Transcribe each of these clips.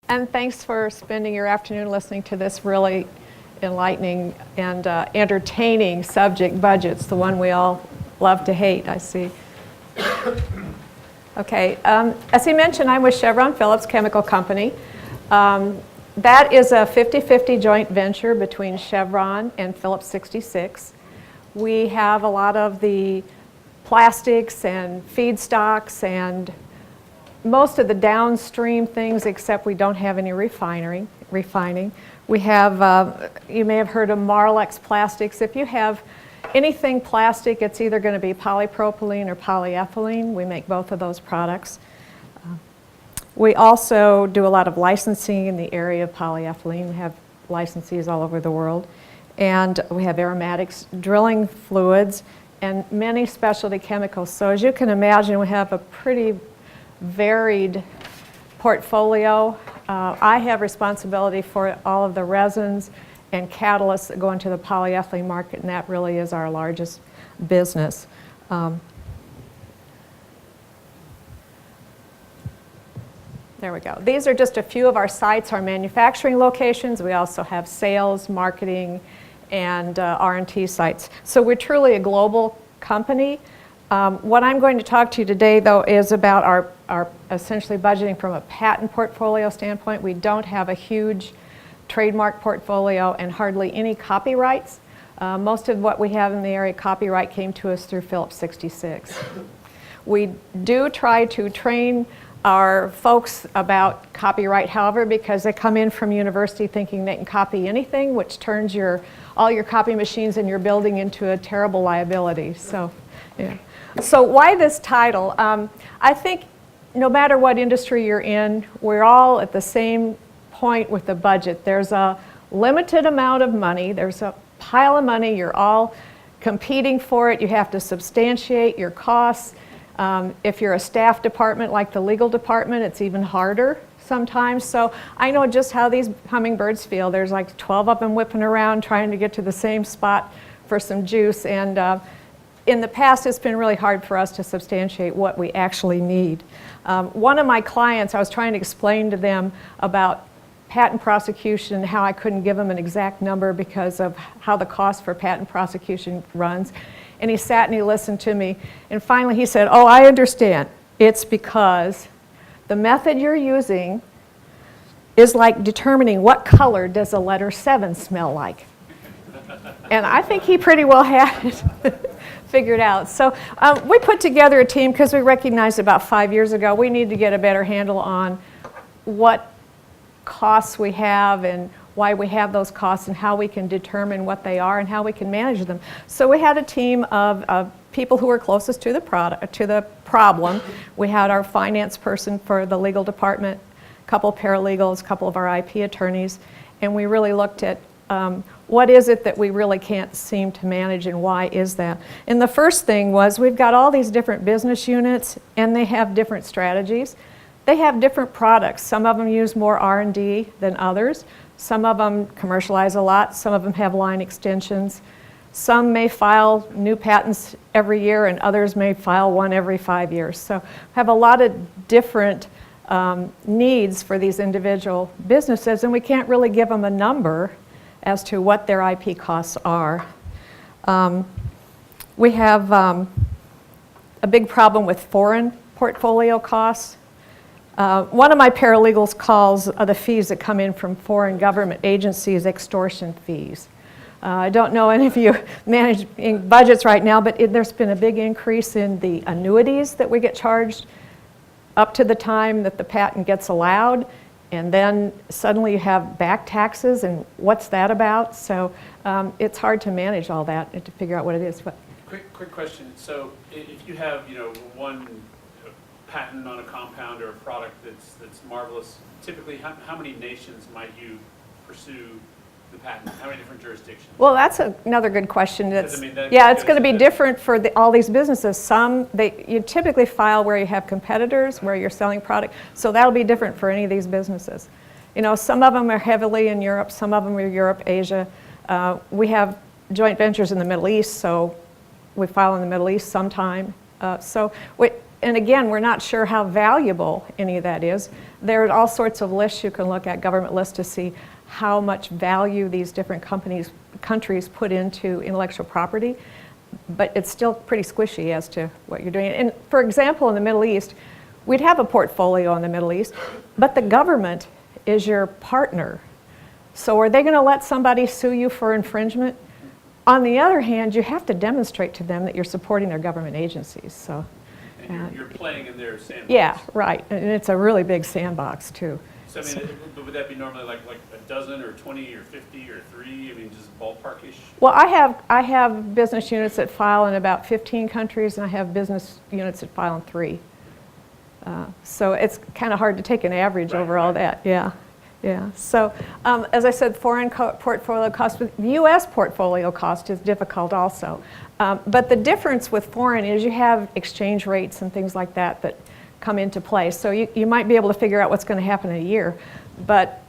And thanks for spending your afternoon listening to this really enlightening and entertaining subject, budgets, the one we all love to hate, I see. Okay, as he mentioned, I'm with Chevron Phillips Chemical Company. That is a 50-50 joint venture between Chevron and Phillips 66. We have a lot of the plastics and feedstocks and most of the downstream things, except we don't have any refining. We have, you may have heard of Marlex plastics. If you have anything plastic, it's either going to be polypropylene or polyethylene. We make both of those products. We also do a lot of licensing in the area of polyethylene. We have licensees all over the world. And we have aromatics, drilling fluids, and many specialty chemicals. So as you can imagine, we have a pretty varied portfolio. I have responsibility for all of the resins and catalysts that go into the polyethylene market, and that really is our largest business. There we go. These are just a few of our sites, our manufacturing locations. We also have sales, marketing, and R&T sites. So we're truly a global company. What I'm going to talk to you today, though, is about our essentially budgeting from a patent portfolio standpoint. We don't have a huge trademark portfolio and hardly any copyrights. Most of what we have in the area copyright came to us through Phillips 66. We do try to train our folks about copyright, however, because they come in from university thinking they can copy anything, which turns all your copy machines in your building into a terrible liability. So, yeah. So why this title? I think no matter what industry you're in, we're all at the same point with the budget. There's a limited amount of money. There's a pile of money. You're all competing for it. You have to substantiate your costs. If you're a staff department like the legal department, it's even harder sometimes. So I know just how these hummingbirds feel. There's like 12 of them whipping around trying to get to the same spot for some juice. And in the past, it's been really hard for us to substantiate what we actually need. One of my clients, I was trying to explain to them about patent prosecution and how I couldn't give them an exact number because of how the cost for patent prosecution runs. And he sat and he listened to me. And finally he said, "Oh, I understand. It's because the method you're using is like determining what color does the letter 7 smell like." And I think he pretty well had it figured out. So we put together a team because we recognized about 5 years ago we need to get a better handle on what costs we have and why we have those costs and how we can determine what they are and how we can manage them. So we had a team of people who were closest to the problem. We had our finance person for the legal department, a couple of paralegals, a couple of our IP attorneys, and we really looked at what is it that we really can't seem to manage and why is that? And the first thing was we've got all these different business units and they have different strategies. They have different products. Some of them use more R&D than others. Some of them commercialize a lot. Some of them have line extensions. Some may file new patents every year and others may file one every 5 years. So have a lot of different needs for these individual businesses, and we can't really give them a number as to what their IP costs are. We have a big problem with foreign portfolio costs. One of my paralegals calls the fees that come in from foreign government agencies extortion fees. I don't know any of you managing budgets right now, but there's been a big increase in the annuities that we get charged up to the time that the patent gets allowed, and then suddenly you have back taxes, and what's that about? So it's hard to manage all that and to figure out what it is. But quick question. So if you have one patent on a compound or a product that's marvelous, typically how many nations might you pursue the patent? How many different jurisdictions? Well, that's another good question. It's going to be different for all these businesses. You typically file where you have competitors, where you're selling product, so that'll be different for any of these businesses. Some of them are heavily in Europe, some of them are Europe, Asia. We have joint ventures in the Middle East, so we file in the Middle East sometime. So and again, we're not sure how valuable any of that is. There are all sorts of lists you can look at, government lists, to see how much value these different countries put into intellectual property, but it's still pretty squishy as to what you're doing. And for example, in the Middle East, we'd have a portfolio in the Middle East, but the government is your partner. So are they going to let somebody sue you for infringement? On the other hand, you have to demonstrate to them that you're supporting their government agencies. So, And you're playing in their sandbox. yeah, right. And it's a really big sandbox, too. So, I mean, would that be normally like a dozen or 20 or 50 or 3? I mean, just ballparkish? Well, I have business units that file in about 15 countries, and I have business units that file in 3. So it's kind of hard to take an average over all that. Yeah. Yeah. So as I said, foreign portfolio cost, the U.S. portfolio cost is difficult also. But the difference with foreign is you have exchange rates and things like that that come into play. So you might be able to figure out what's going to happen in a year. But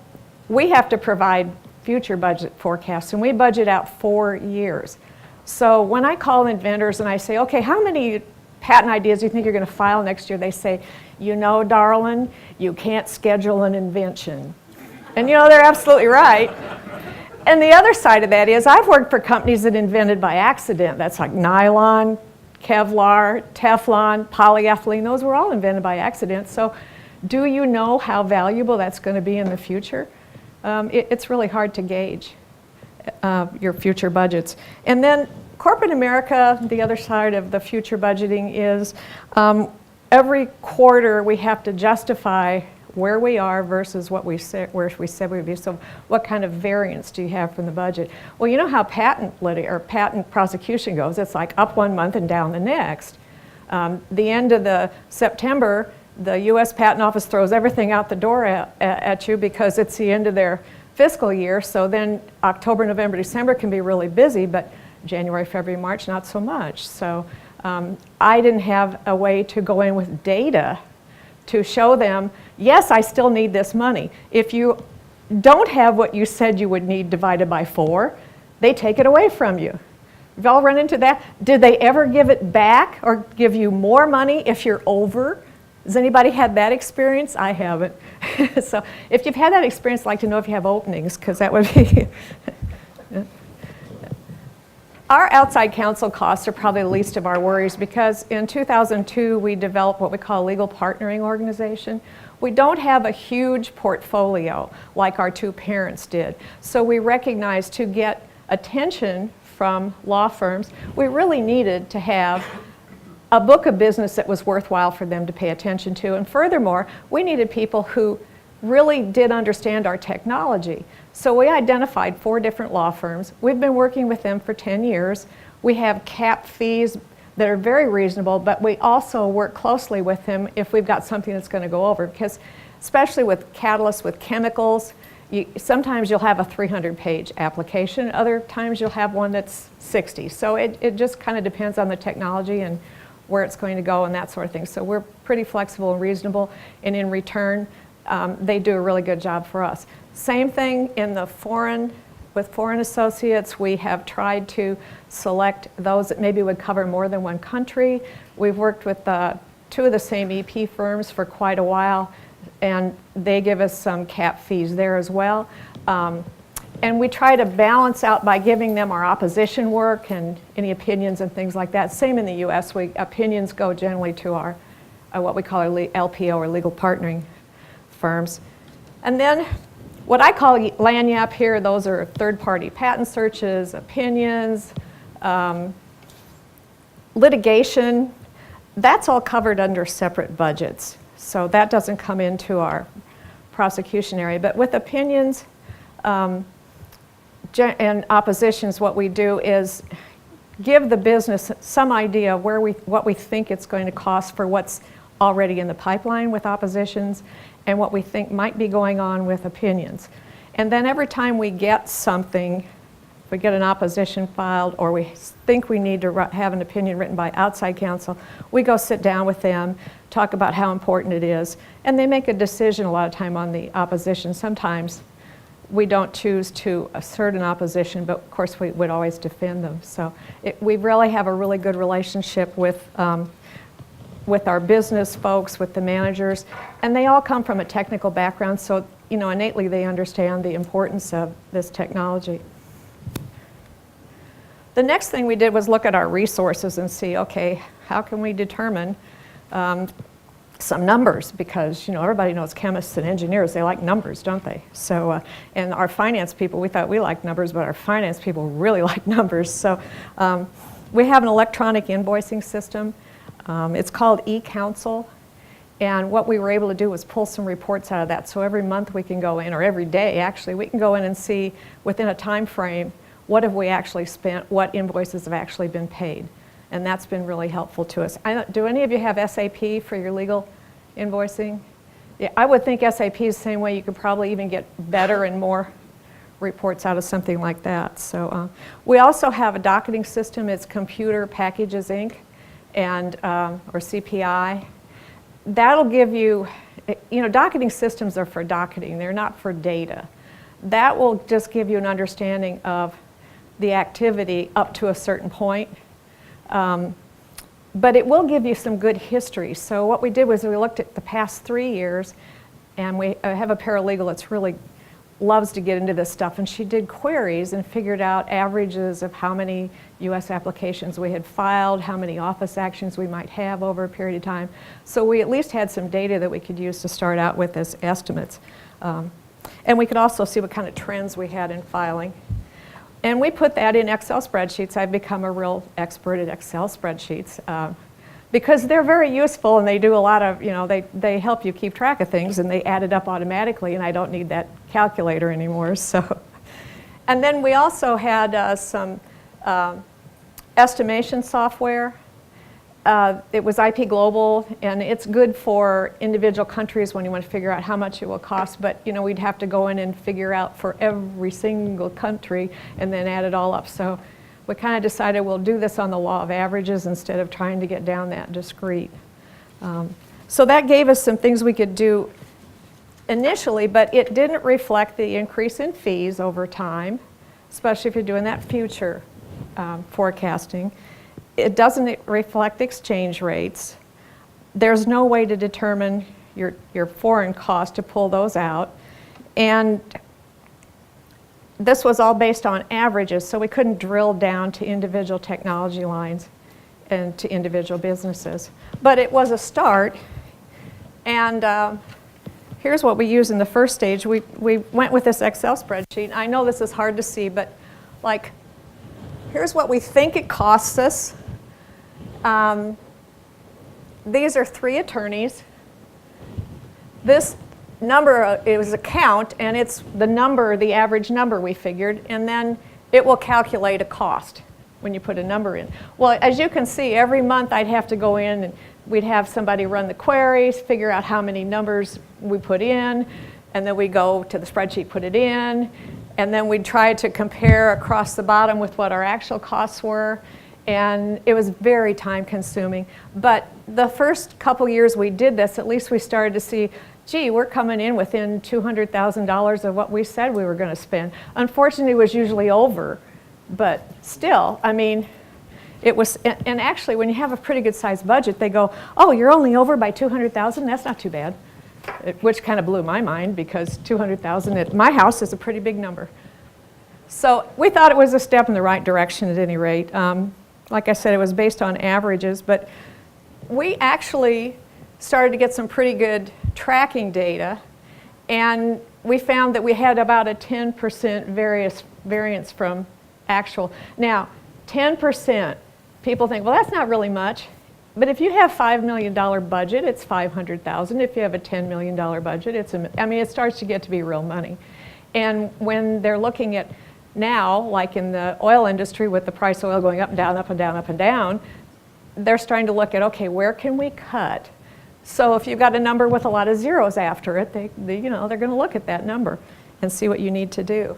we have to provide future budget forecasts, and we budget out 4 years. So when I call in vendors and I say, okay, how many patent ideas do you think you're going to file next year? They say, you know, darling, you can't schedule an invention. And you know, they're absolutely right. And the other side of that is I've worked for companies that invented by accident. That's like nylon, Kevlar, Teflon, polyethylene. Those were all invented by accident. So do you know how valuable that's going to be in the future? It's really hard to gauge your future budgets. And then corporate America, the other side of the future budgeting is every quarter we have to justify where we are versus where we said we'd be. So what kind of variance do you have from the budget? Well, you know how patent prosecution goes. It's like up one month and down the next. The end of the September, the U.S. Patent Office throws everything out the door at you because it's the end of their fiscal year. So then October, November, December can be really busy, but January, February, March, not so much. So I didn't have a way to go in with data to show them, yes, I still need this money. If you don't have what you said you would need divided by 4, they take it away from you. You've all run into that. Did they ever give it back or give you more money if you're over? Has anybody had that experience? I haven't. So if you've had that experience, I'd like to know if you have openings, because that would be... Our outside counsel costs are probably the least of our worries, because in 2002 we developed what we call a legal partnering organization. We don't have a huge portfolio like our 2 parents did. So we recognized to get attention from law firms, we really needed to have a book of business that was worthwhile for them to pay attention to. And furthermore, we needed people who really did understand our technology. So we identified 4 different law firms. We've been working with them for 10 years. We have cap fees that are very reasonable, but we also work closely with them if we've got something that's going to go over, because especially with catalysts, with chemicals, sometimes you'll have a 300-page application. Other times you'll have one that's 60. So it just kind of depends on the technology and where it's going to go and that sort of thing. So we're pretty flexible and reasonable, and in return, they do a really good job for us. Same thing in the with foreign associates. We have tried to select those that maybe would cover more than one country. We've worked with 2 of the same EP firms for quite a while, and they give us some cap fees there as well. And we try to balance out by giving them our opposition work and any opinions and things like that. Same in the U.S. Opinions go generally to our what we call our LPO, or legal partnering firms. And then what I call lagniappe here, those are third-party patent searches, opinions, litigation. That's all covered under separate budgets. So that doesn't come into our prosecution area. But with opinions and oppositions, what we do is give the business some idea of what we think it's going to cost for what's already in the pipeline with oppositions, and what we think might be going on with opinions. And then every time we get something, if we get an opposition filed, or we think we need to have an opinion written by outside counsel, we go sit down with them, talk about how important it is, and they make a decision a lot of time on the opposition. Sometimes we don't choose to assert an opposition, but of course we would always defend them. So we really have a really good relationship with with our business folks, with the managers, and they all come from a technical background, so innately they understand the importance of this technology. The next thing we did was look at our resources and see, okay, how can we determine some numbers, because everybody knows chemists and engineers, they like numbers, don't they? So, and our finance people, we thought we liked numbers, but our finance people really like numbers. So we have an electronic invoicing system. It's called eCouncil, and what we were able to do was pull some reports out of that. So every month we can go in, or every day actually, we can go in and see within a time frame, what have we actually spent, what invoices have actually been paid. And that's been really helpful to us. Do any of you have SAP for your legal invoicing? Yeah, I would think SAP is the same way. You could probably even get better and more reports out of something like that. So we also have a docketing system. It's Computer Packages Inc. and or CPI. That'll give you, docketing systems are for docketing. They're not for data. That will just give you an understanding of the activity up to a certain point. But it will give you some good history. So what we did was we looked at the past 3 years, and we have a paralegal that's really loves to get into this stuff, and she did queries and figured out averages of how many US applications we had filed, how many office actions we might have over a period of time. So we at least had some data that we could use to start out with as estimates. And we could also see what kind of trends we had in filing. And we put that in Excel spreadsheets. I've become a real expert at Excel spreadsheets because they're very useful, and they do a lot of, they help you keep track of things, and they add it up automatically, and I don't need that calculator anymore. So, and then we also had some estimation software. It was IP Global, and it's good for individual countries when you want to figure out how much it will cost, but we'd have to go in and figure out for every single country and then add it all up. So we kind of decided we'll do this on the law of averages instead of trying to get down that discrete. So that gave us some things we could do initially, but it didn't reflect the increase in fees over time, especially if you're doing that future forecasting. It doesn't reflect exchange rates. There's no way to determine your foreign cost to pull those out. And this was all based on averages, so we couldn't drill down to individual technology lines and to individual businesses. But it was a start, and here's what we used in the first stage. We went with this Excel spreadsheet. I know this is hard to see, but here's what we think it costs us. These are 3 attorneys. This number, it was a count, and it's the average number we figured, and then it will calculate a cost when you put a number in. Well, as you can see, every month I'd have to go in and we'd have somebody run the queries, figure out how many numbers we put in, and then we go to the spreadsheet, put it in, and then we'd try to compare across the bottom with what our actual costs were. And it was very time consuming. But the first couple years we did this, at least we started to see, gee, we're coming in within $200,000 of what we said we were going to spend. Unfortunately, it was usually over, but still, it was, and actually when you have a pretty good sized budget, they go, oh, you're only over by 200,000? That's not too bad. Which kind of blew my mind, because 200,000 at my house is a pretty big number. So we thought it was a step in the right direction at any rate. Like I said, it was based on averages, but we actually started to get some pretty good tracking data, and we found that we had about a 10% variance from actual. Now, 10%, people think, well, that's not really much, but if you have $5 million budget, it's $500,000. If you have a $10 million budget, it starts to get to be real money. And when they're looking at now, like in the oil industry with the price of oil going up and down, up and down, up and down, they're starting to look at, okay, where can we cut? So if you've got a number with a lot of zeros after it, they're going to look at that number and see what you need to do.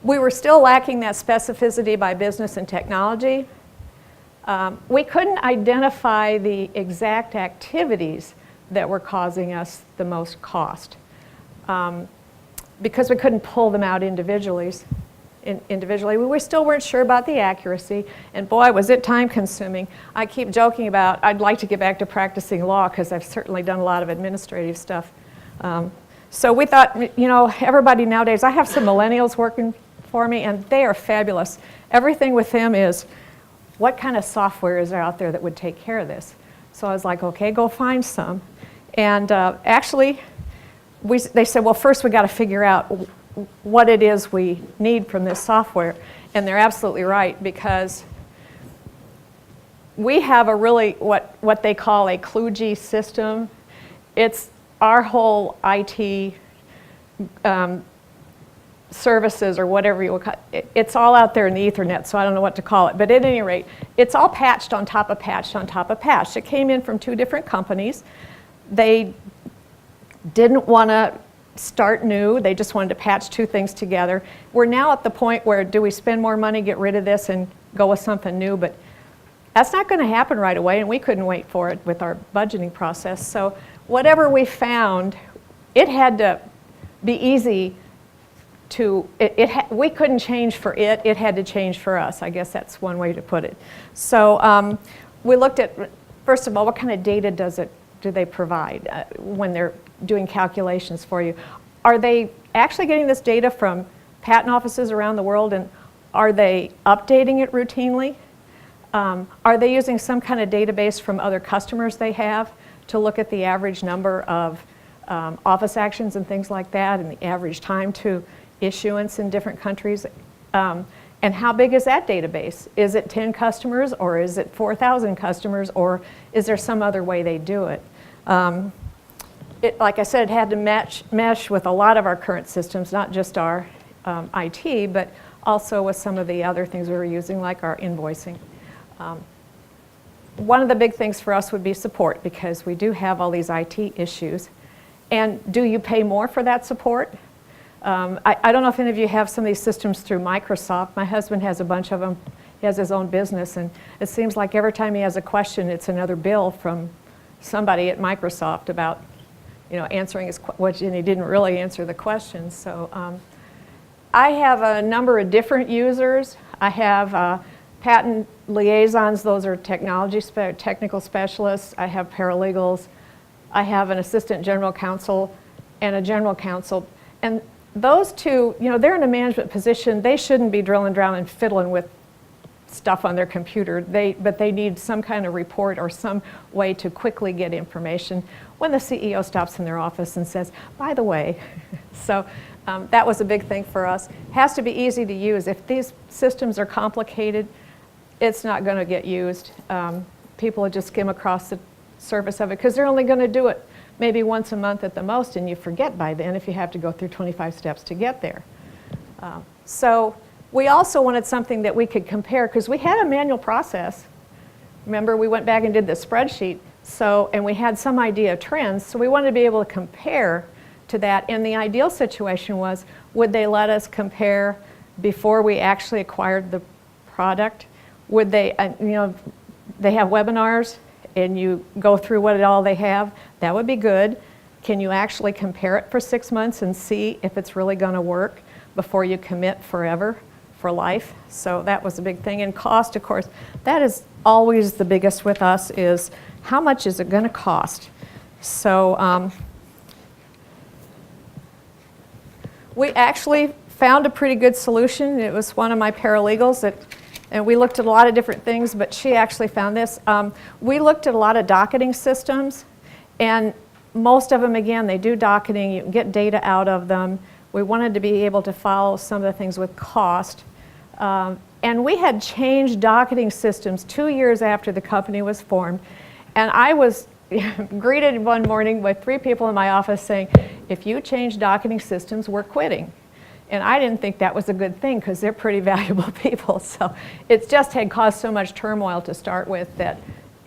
We were still lacking that specificity by business and technology. We couldn't identify the exact activities that were causing us the most cost. Because we couldn't pull them out individually. individually. We still weren't sure about the accuracy, and boy, was it time consuming. I keep joking about I'd like to get back to practicing law because I've certainly done a lot of administrative stuff. So we thought, you know, everybody nowadays, I have some millennials working for me, and they are fabulous. Everything with them is, what kind of software is there out there that would take care of this? So I was like, okay, go find some. And actually, they said, well, first we got to figure out what it is we need from this software. And they're absolutely right, because we have a really, what they call a kludgy system. It's our whole IT services, or whatever you would call it, it's all out there in the Ethernet, so I don't know what to call it. But at any rate, it's all patched on top of patched on top of patched. It came in from 2 different companies. They didn't want to start new. They just wanted to patch 2 things together. We're now at the point where, do we spend more money, get rid of this, and go with something new? But that's not going to happen right away, and we couldn't wait for it with our budgeting process. So whatever we found, it had to be easy to, we couldn't change for it, it had to change for us. I guess that's one way to put it. So we looked at, first of all, what kind of data do they provide when they're doing calculations for you? Are they actually getting this data from patent offices around the world, and are they updating it routinely? Are they using some kind of database from other customers they have to look at the average number of office actions and things like that, and the average time to issuance in different countries? And how big is that database? Is it 10 customers, or is it 4,000 customers, or is there some other way they do it? Like I said, it had to mesh with a lot of our current systems, not just our IT, but also with some of the other things we were using, like our invoicing. One of the big things for us would be support, because we do have all these IT issues. And do you pay more for that support? I don't know if any of you have some of these systems through Microsoft. My husband has a bunch of them. He has his own business, and it seems like every time he has a question, it's another bill from somebody at Microsoft about, you know, answering his question, and he didn't really answer the question. So I have a number of different users. I have patent liaisons. Those are technical specialists. I have paralegals. I have an assistant general counsel and a general counsel. And those 2, you know, they're in a management position. They shouldn't be drilling around and fiddling with stuff on their computer. But they need some kind of report or some way to quickly get information when the CEO stops in their office and says, by the way. So that was a big thing for us. Has to be easy to use. If these systems are complicated, it's not going to get used. People will just skim across the surface of it, because they're only going to do it maybe once a month at the most, and you forget by then if you have to go through 25 steps to get there. So we also wanted something that we could compare, because we had a manual process. Remember, we went back and did the spreadsheet, and we had some idea of trends, so we wanted to be able to compare to that. And the ideal situation was, would they let us compare before we actually acquired the product? Would they, you know, they have webinars, and you go through what all they have. That would be good. Can you actually compare it for 6 months and see if it's really going to work before you commit forever, for life? So that was a big thing. And cost, of course, that is always the biggest with us, is how much is it going to cost? So we actually found a pretty good solution. It was one of my paralegals and we looked at a lot of different things, but she actually found this. We looked at a lot of docketing systems, and most of them, again, they do docketing. You can get data out of them. We wanted to be able to follow some of the things with cost. And we had changed docketing systems 2 years after the company was formed. And I was greeted one morning with 3 people in my office saying, if you change docketing systems, we're quitting. And I didn't think that was a good thing, because they're pretty valuable people. So it just had caused so much turmoil to start with that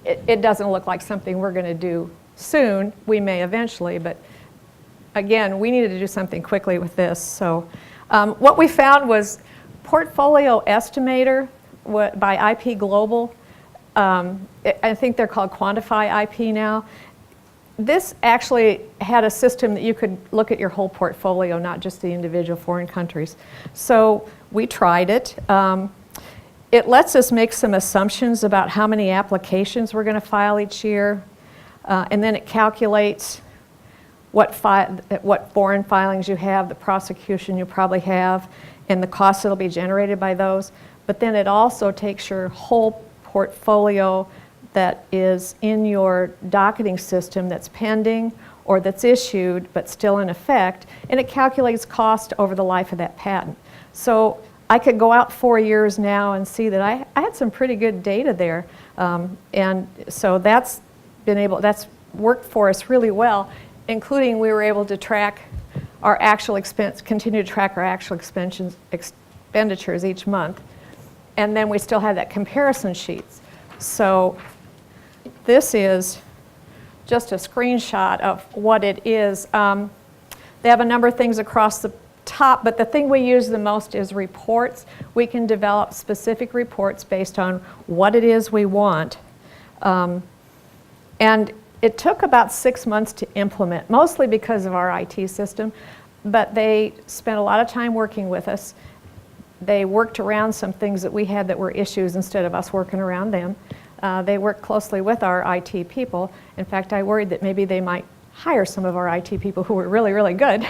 it doesn't look like something we're going to do soon. We may eventually, but again, we needed to do something quickly with this. So what we found was Portfolio Estimator by IP Global. I think they're called Quantify IP now. this actually had a system that you could look at your whole portfolio, not just the individual foreign countries. So we tried it. It lets us make some assumptions about how many applications we're going to file each year, and then it calculates what foreign filings you have, the prosecution you probably have, and the costs that will be generated by those. But then it also takes your whole portfolio that is in your docketing system that's pending or that's issued but still in effect, and it calculates cost over the life of that patent. So I could go out 4 years now and see that I had some pretty good data there, and so that's worked for us really well, including we were able to track our actual expense, continue to track our actual expenditures each month, and then we still have that comparison sheets. So this is just a screenshot of what it is. They have a number of things across the top, but the thing we use the most is reports. We can develop specific reports based on what it is we want. And it took about 6 months to implement, mostly because of our IT system, but they spent a lot of time working with us. They worked around some things that we had that were issues instead of us working around them. They worked closely with our IT people. In fact, I worried that maybe they might hire some of our IT people who were really, really good.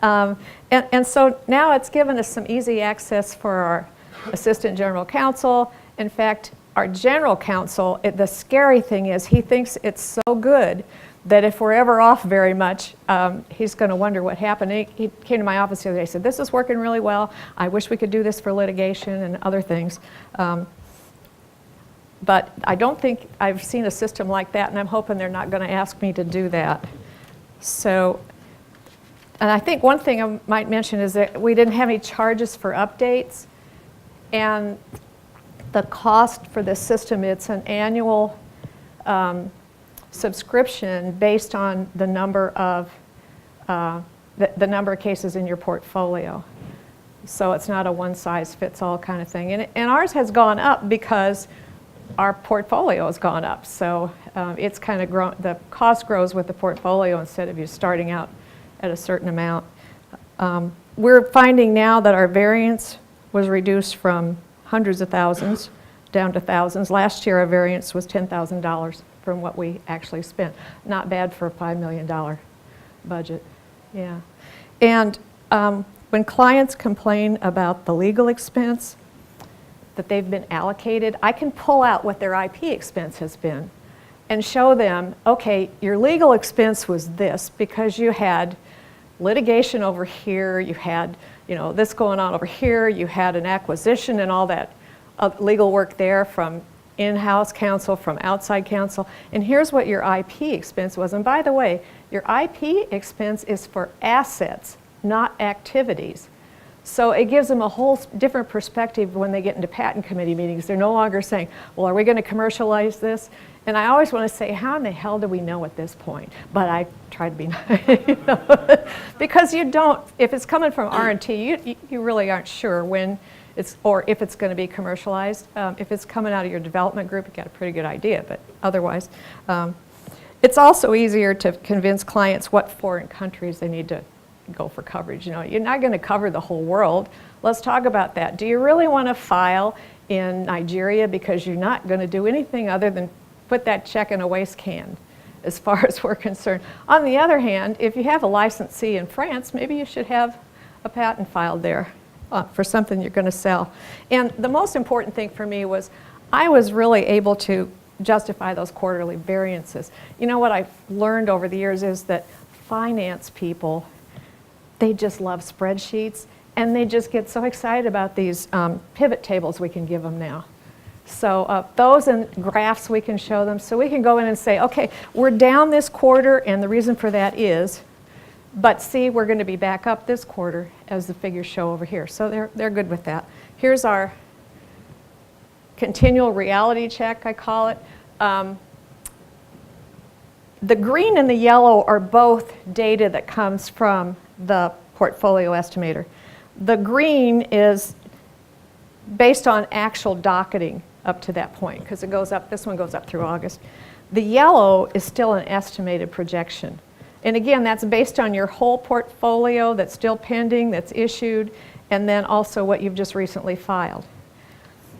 And so now it's given us some easy access for our Assistant General Counsel. In fact, our General Counsel, the scary thing is he thinks it's so good that if we're ever off very much, he's going to wonder what happened. He came to my office the other day and said, "This is working really well. I wish we could do this for litigation and other things." But I don't think I've seen a system like that, and I'm hoping they're not going to ask me to do that. So, and I think one thing I might mention is that we didn't have any charges for updates, and the cost for this system, it's an annual subscription based on the number of the number of cases in your portfolio. So it's not a one-size-fits-all kind of thing. And ours has gone up because our portfolio has gone up. So it's kind of grown, the cost grows with the portfolio instead of you starting out at a certain amount. We're finding now that our variance was reduced from hundreds of thousands down to thousands. Last year our variance was $10,000 from what we actually spent. Not bad for a $5 million budget. Yeah. And when clients complain about the legal expense that they've been allocated, I can pull out what their IP expense has been and show them, okay, your legal expense was this because you had litigation over here, you had this going on over here, you had an acquisition and all that legal work there from in-house counsel, from outside counsel, and here's what your IP expense was. And by the way, your IP expense is for assets, not activities. So it gives them a whole different perspective when they get into patent committee meetings. They're no longer saying, well, are we going to commercialize this? And I always want to say, how in the hell do we know at this point? But I try to be nice, because you don't, if it's coming from R&T, you really aren't sure when it's, or if it's going to be commercialized. If it's coming out of your development group, you got a pretty good idea, but otherwise. It's also easier to convince clients what foreign countries they need to go for coverage. You're not going to cover the whole world. Let's talk about that. Do you really want to file in Nigeria because you're not going to do anything other than put that check in a waste can, as far as we're concerned? On the other hand, if you have a licensee in France, maybe you should have a patent filed there for something you're going to sell. And the most important thing for me was I was really able to justify those quarterly variances. What I've learned over the years is that finance people, they just love spreadsheets, and they just get so excited about these pivot tables we can give them now. So those and graphs we can show them, so we can go in and say, okay, we're down this quarter, and the reason for that is, but see, we're going to be back up this quarter, as the figures show over here. So they're good with that. Here's our continual reality check, I call it. The green and the yellow are both data that comes from the portfolio estimator. The green is based on actual docketing up to that point, because it goes up, this one goes up through August. The yellow is still an estimated projection. And again, that's based on your whole portfolio that's still pending, that's issued, and then also what you've just recently filed.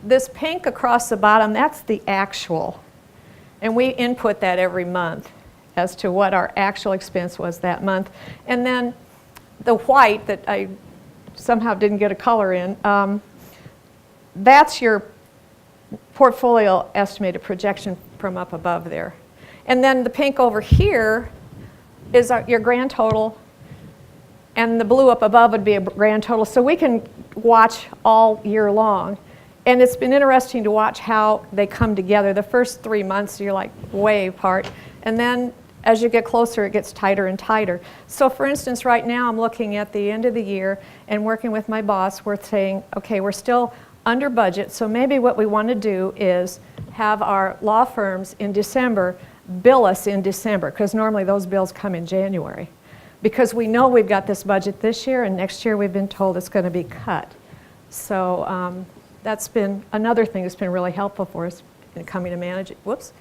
This pink across the bottom, that's the actual. And we input that every month as to what our actual expense was that month. And then the white that I somehow didn't get a color in, that's your portfolio estimated projection from up above there. And then the pink over here is your grand total, and the blue up above would be a grand total. So we can watch all year long. And it's been interesting to watch how they come together. The first 3 months, you're like way apart. And then as you get closer, it gets tighter and tighter. So for instance, right now I'm looking at the end of the year and working with my boss. We're saying, okay, we're still under budget. So maybe what we want to do is have our law firms in December bill us in December, because normally those bills come in January. Because we know we've got this budget this year, and next year we've been told it's going to be cut. So that's been another thing that's been really helpful for us in coming to manage it. Whoops.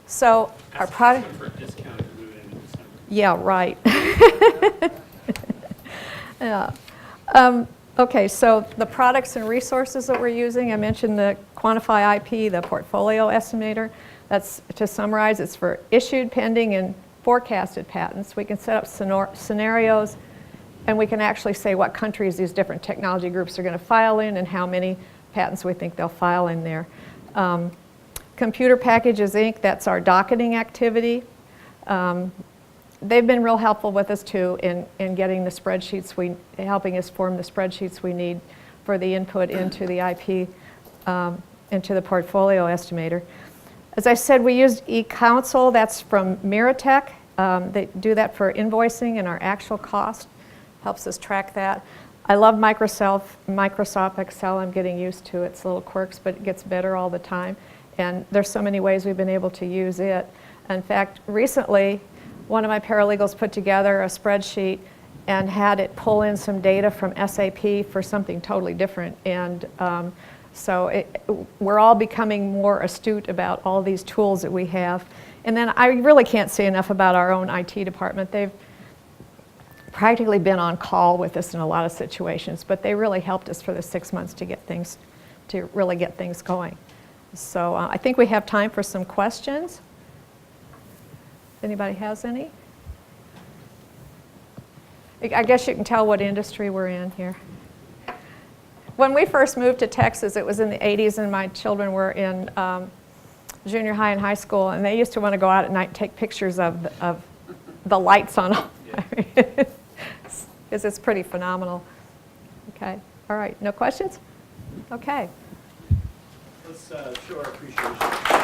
So our product. For a discount to move in December. Yeah, right. Yeah. Okay, so the products and resources that we're using, I mentioned the Quantify IP, the portfolio estimator. That's, to summarize, it's for issued, pending, and forecasted patents. We can set up scenarios, and we can actually say what countries these different technology groups are going to file in and how many patents we think they'll file in there. Computer Packages, Inc., that's our docketing activity. They've been real helpful with us, too, in getting the spreadsheets, helping us form the spreadsheets we need for the input into the IP, into the portfolio estimator. As I said, we used eCounsel. That's from Miratech. They do that for invoicing and our actual cost. Helps us track that. I love Microsoft Excel. I'm getting used to its little quirks, but it gets better all the time. And there's so many ways we've been able to use it. In fact, recently, one of my paralegals put together a spreadsheet and had it pull in some data from SAP for something totally different. And so we're all becoming more astute about all these tools that we have. And then I really can't say enough about our own IT department. They've practically been on call with us in a lot of situations, but they really helped us for the 6 months to really get things going. So I think we have time for some questions. If anybody has any? I guess you can tell what industry we're in here. When we first moved to Texas, it was in the 80s, and my children were in junior high and high school, and they used to want to go out at night and take pictures of the lights on, because it's pretty phenomenal. Okay, all right, no questions? Okay. Let's show our appreciation.